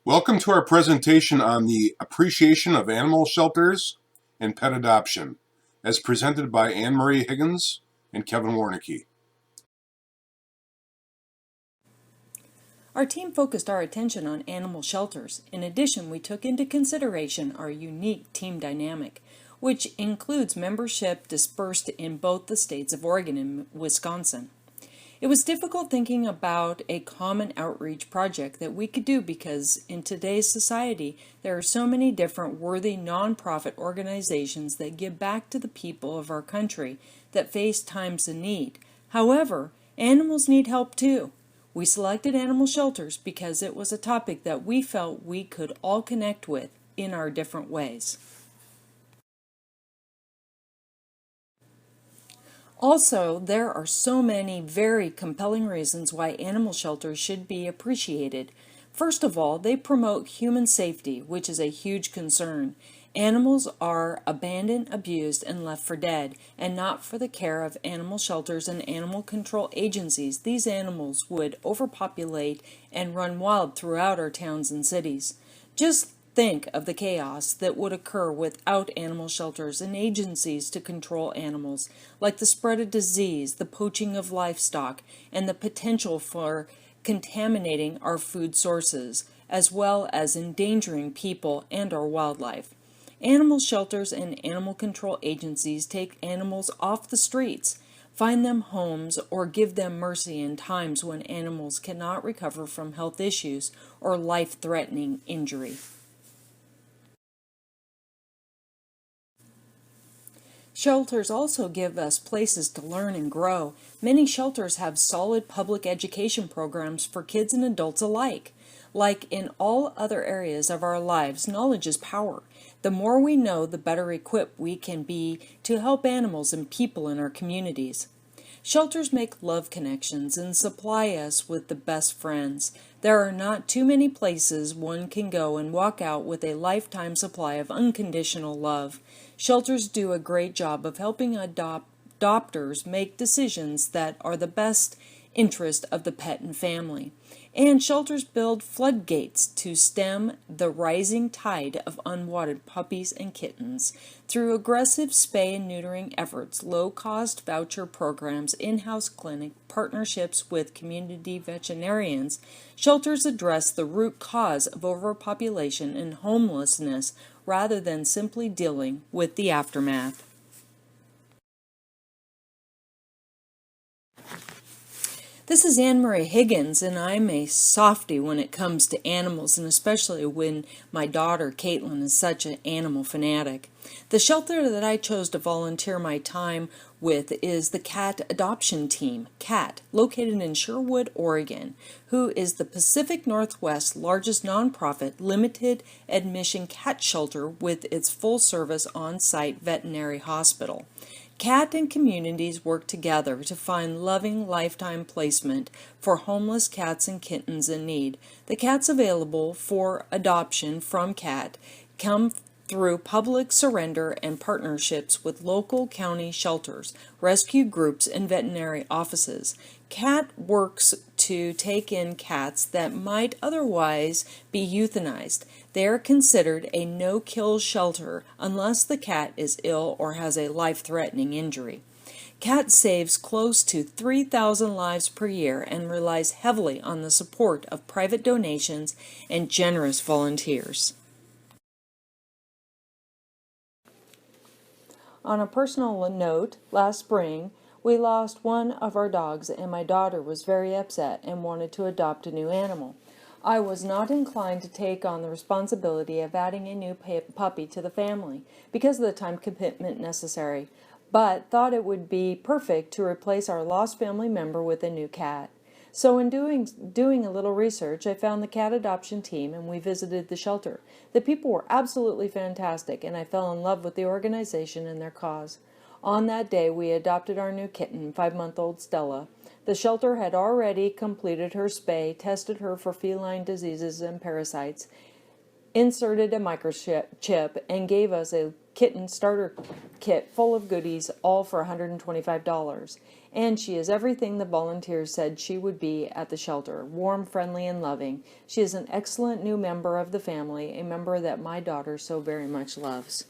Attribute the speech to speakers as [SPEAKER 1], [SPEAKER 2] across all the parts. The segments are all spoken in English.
[SPEAKER 1] Welcome to our presentation on the appreciation of animal shelters and pet adoption, as presented by Anne Marie Higgins and Kevin Warnicki.
[SPEAKER 2] Our team focused our attention on animal shelters. In addition, we took into consideration our unique team dynamic, which includes membership dispersed in both the states of Oregon and Wisconsin. It was difficult thinking about a common outreach project that we could do because in today's society, there are so many different worthy nonprofit organizations that give back to the people of our country that face times of need. However, animals need help too. We selected animal shelters because it was a topic that we felt we could all connect with in our different ways. Also, there are so many very compelling reasons why animal shelters should be appreciated. First of all, they promote human safety, which is a huge concern. Animals are abandoned, abused, and left for dead, and not for the care of animal shelters and animal control agencies. These animals would overpopulate and run wild throughout our towns and cities. Just think of the chaos that would occur without animal shelters and agencies to control animals, like the spread of disease, the poaching of livestock, and the potential for contaminating our food sources, as well as endangering people and our wildlife. Animal shelters and animal control agencies take animals off the streets, find them homes, or give them mercy in times when animals cannot recover from health issues or life-threatening injury. Shelters also give us places to learn and grow. Many shelters have solid public education programs for kids and adults alike. Like in all other areas of our lives, knowledge is power. The more we know, the better equipped we can be to help animals and people in our communities. Shelters make love connections and supply us with the best friends. There are not too many places one can go and walk out with a lifetime supply of unconditional love. Shelters do a great job of helping adopters make decisions that are the best interest of the pet and family. And shelters build floodgates to stem the rising tide of unwanted puppies and kittens. Through aggressive spay and neutering efforts, low-cost voucher programs, in-house clinic, partnerships with community veterinarians, shelters address the root cause of overpopulation and homelessness rather than simply dealing with the aftermath. This is Anne Marie Higgins, and I'm a softie when it comes to animals, and especially when my daughter Caitlin is such an animal fanatic. The shelter that I chose to volunteer my time with is the Cat Adoption Team, CAT, located in Sherwood, Oregon, who is the Pacific Northwest's largest nonprofit limited admission cat shelter with its full-service on-site veterinary hospital. CAT and communities work together to find loving lifetime placement for homeless cats and kittens in need. The cats available for adoption from CAT come through public surrender and partnerships with local county shelters, rescue groups, and veterinary offices. CAT works to take in cats that might otherwise be euthanized. They are considered a no-kill shelter unless the cat is ill or has a life-threatening injury. CAT saves close to 3,000 lives per year and relies heavily on the support of private donations and generous volunteers. On a personal note, last spring, we lost one of our dogs and my daughter was very upset and wanted to adopt a new animal. I was not inclined to take on the responsibility of adding a new puppy to the family because of the time commitment necessary, but thought it would be perfect to replace our lost family member with a new cat. So in doing a little research, I found the cat adoption team and we visited the shelter. The people were absolutely fantastic and I fell in love with the organization and their cause. On that day, we adopted our new kitten, 5-month-old Stella. The shelter had already completed her spay, tested her for feline diseases and parasites, inserted a microchip, and gave us a kitten starter kit full of goodies, all for $125. And she is everything the volunteers said she would be at the shelter: warm, friendly, and loving. She is an excellent new member of the family, a member that my daughter so very much loves.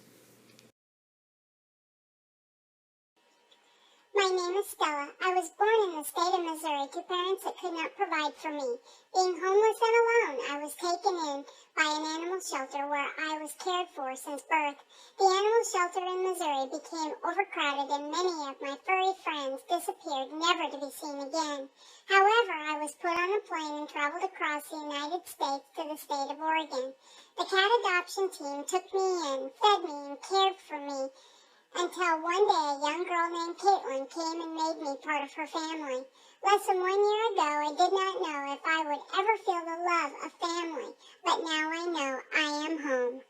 [SPEAKER 3] My name is Stella. I was born in the state of Missouri to parents that could not provide for me. Being homeless and alone, I was taken in by an animal shelter where I was cared for since birth. The animal shelter in Missouri became overcrowded and many of my furry friends disappeared, never to be seen again. However, I was put on a plane and traveled across the United States to the state of Oregon. The cat adoption team took me in, fed me, and cared for me, until one day a young girl named Caitlin came and made me part of her family. Less than 1 year ago, I did not know if I would ever feel the love of family, but now I know I am home.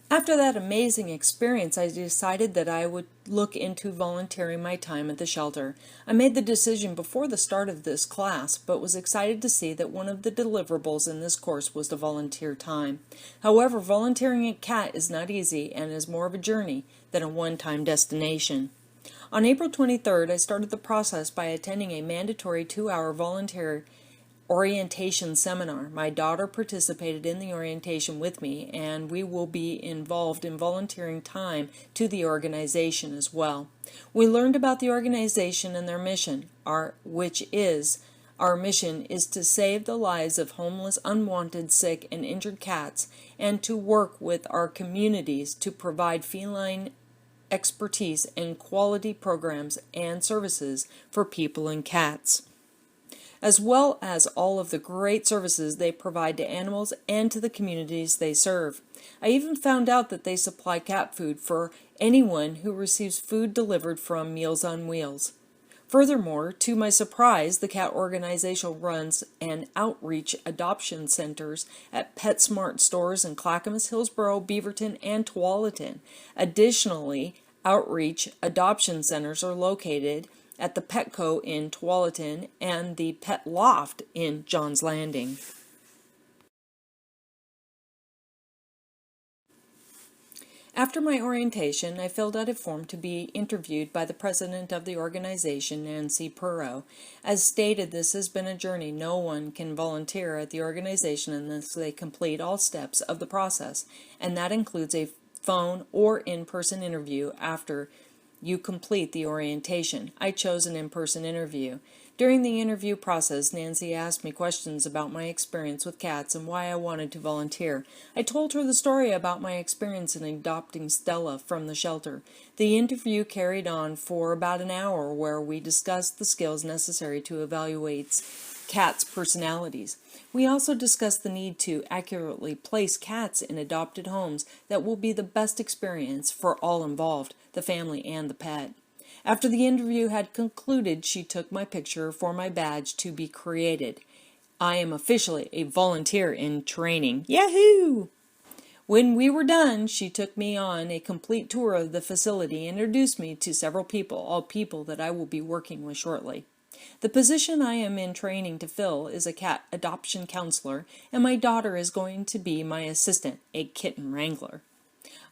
[SPEAKER 2] After that amazing experience, I decided that I would look into volunteering my time at the shelter. I made the decision before the start of this class, but was excited to see that one of the deliverables in this course was to volunteer time. However, volunteering at CAT is not easy and is more of a journey than a one-time destination. On April 23rd, I started the process by attending a mandatory 2-hour volunteer orientation seminar. My daughter participated in the orientation with me, and we will be involved in volunteering time to the organization as well. We learned about the organization and their mission, our mission is to save the lives of homeless, unwanted, sick, and injured cats, and to work with our communities to provide feline expertise and quality programs and services for people and cats, as well as all of the great services they provide to animals and to the communities they serve. I even found out that they supply cat food for anyone who receives food delivered from Meals on Wheels. Furthermore, to my surprise, the cat organization runs an outreach adoption centers at PetSmart stores in Clackamas, Hillsborough, Beaverton, and Tualatin. Additionally, outreach adoption centers are located at the Petco in Tualatin and the Pet Loft in Johns Landing. After my orientation, I filled out a form to be interviewed by the president of the organization, Nancy Perot. As stated, this has been a journey. No one can volunteer at the organization unless they complete all steps of the process, and that includes a phone or in-person interview after you complete the orientation. I chose an in-person interview. During the interview process, Nancy asked me questions about my experience with cats and why I wanted to volunteer. I told her the story about my experience in adopting Stella from the shelter. The interview carried on for about an hour, where we discussed the skills necessary to evaluate cats' personalities. We also discussed the need to accurately place cats in adopted homes that will be the best experience for all involved, the family and the pet. After the interview had concluded, she took my picture for my badge to be created. I am officially a volunteer in training. Yahoo! When we were done, she took me on a complete tour of the facility and introduced me to several people, all people that I will be working with shortly. The position I am in training to fill is a cat adoption counselor, and my daughter is going to be my assistant, a kitten wrangler.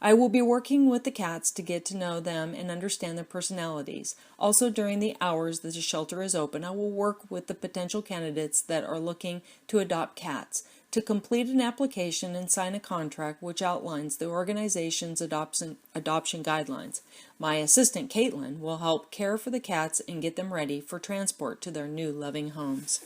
[SPEAKER 2] I will be working with the cats to get to know them and understand their personalities. Also, during the hours that the shelter is open, I will work with the potential candidates that are looking to adopt cats to complete an application and sign a contract which outlines the organization's adoption guidelines. My assistant, Caitlin, will help care for the cats and get them ready for transport to their new loving homes.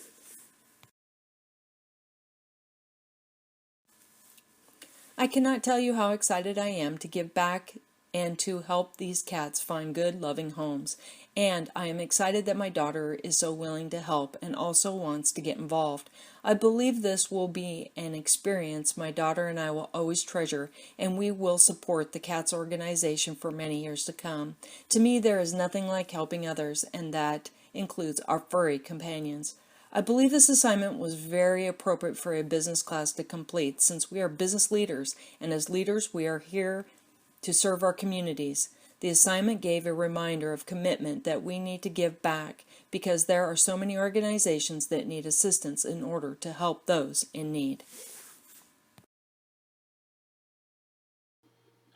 [SPEAKER 2] I cannot tell you how excited I am to give back and to help these cats find good, loving homes. And I am excited that my daughter is so willing to help and also wants to get involved. I believe this will be an experience my daughter and I will always treasure, and we will support the CATS organization for many years to come. To me, there is nothing like helping others, and that includes our furry companions. I believe this assignment was very appropriate for a business class to complete, since we are business leaders, and as leaders we are here to serve our communities. The assignment gave a reminder of commitment that we need to give back, because there are so many organizations that need assistance in order to help those in need.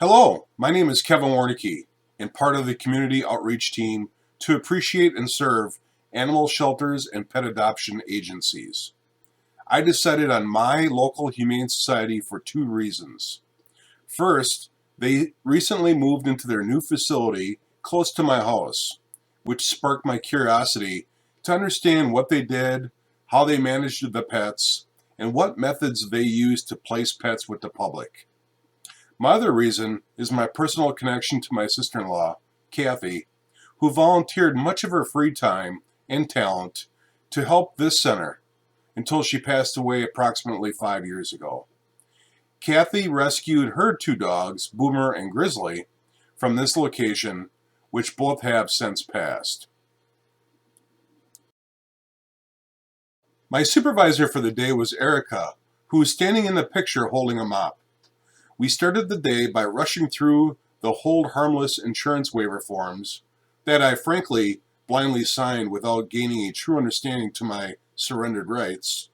[SPEAKER 1] Hello, my name is Kevin Warnicki, and part of the community outreach team to appreciate and serve animal shelters and pet adoption agencies. I decided on my local humane society for two reasons. First, they recently moved into their new facility close to my house, which sparked my curiosity to understand what they did, how they managed the pets, and what methods they use to place pets with the public. My other reason is my personal connection to my sister-in-law, Kathy, who volunteered much of her free time and talent to help this center until she passed away approximately 5 years ago. Kathy rescued her two dogs, Boomer and Grizzly, from this location, which both have since passed. My supervisor for the day was Erica, who was standing in the picture holding a mop. We started the day by rushing through the hold harmless insurance waiver forms that I frankly blindly signed without gaining a true understanding to my surrendered rights.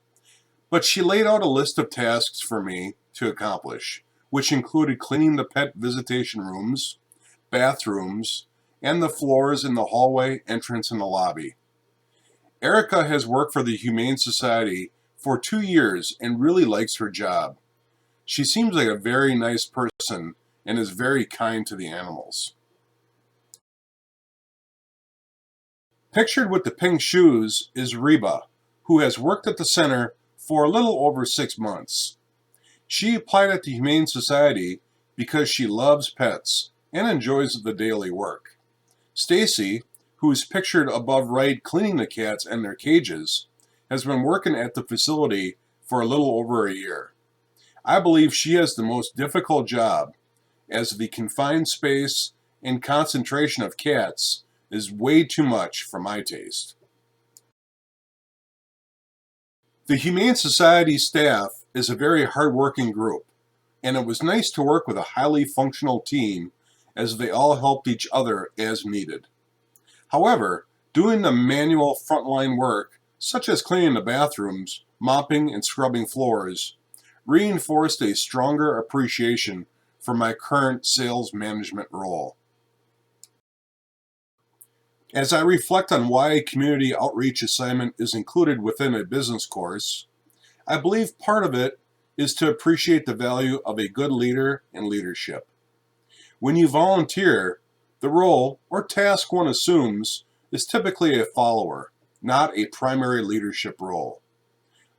[SPEAKER 1] But she laid out a list of tasks for me to accomplish, which included cleaning the pet visitation rooms, bathrooms, and the floors in the hallway, entrance, and the lobby. Erica has worked for the Humane Society for 2 years and really likes her job. She seems like a very nice person and is very kind to the animals. Pictured with the pink shoes is Reba, who has worked at the center for a little over 6 months. She applied at the Humane Society because she loves pets and enjoys the daily work. Stacy, who is pictured above right cleaning the cats and their cages, has been working at the facility for a little over a year. I believe she has the most difficult job, as the confined space and concentration of cats is way too much for my taste. The Humane Society staff is a very hard-working group, and it was nice to work with a highly functional team as they all helped each other as needed. However, doing the manual frontline work, such as cleaning the bathrooms, mopping, and scrubbing floors, reinforced a stronger appreciation for my current sales management role. As I reflect on why a community outreach assignment is included within a business course, I believe part of it is to appreciate the value of a good leader and leadership. When you volunteer, the role or task one assumes is typically a follower, not a primary leadership role.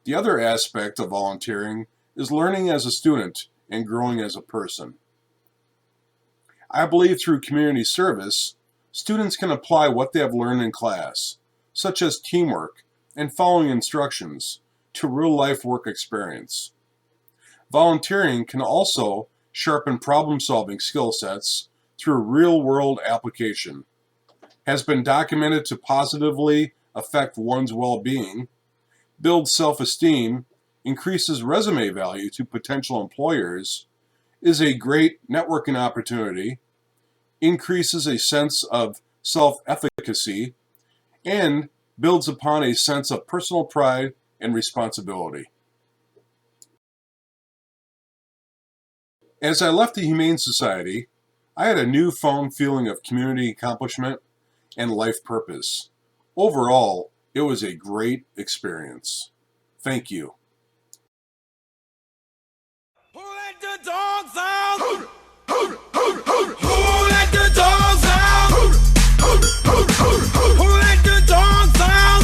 [SPEAKER 1] The other aspect of volunteering is learning as a student and growing as a person. I believe through community service, students can apply what they have learned in class, such as teamwork and following instructions, to real-life work experience. Volunteering can also sharpen problem-solving skill sets through real-world application, has been documented to positively affect one's well-being, build self-esteem, increases resume value to potential employers, is a great networking opportunity, increases a sense of self-efficacy, and builds upon a sense of personal pride and responsibility. As I left the Humane Society, I had a newfound feeling of community accomplishment and life purpose. Overall, it was a great experience. Thank you.
[SPEAKER 4] Who let the dogs out? Who let the dogs out? Who let the dogs out?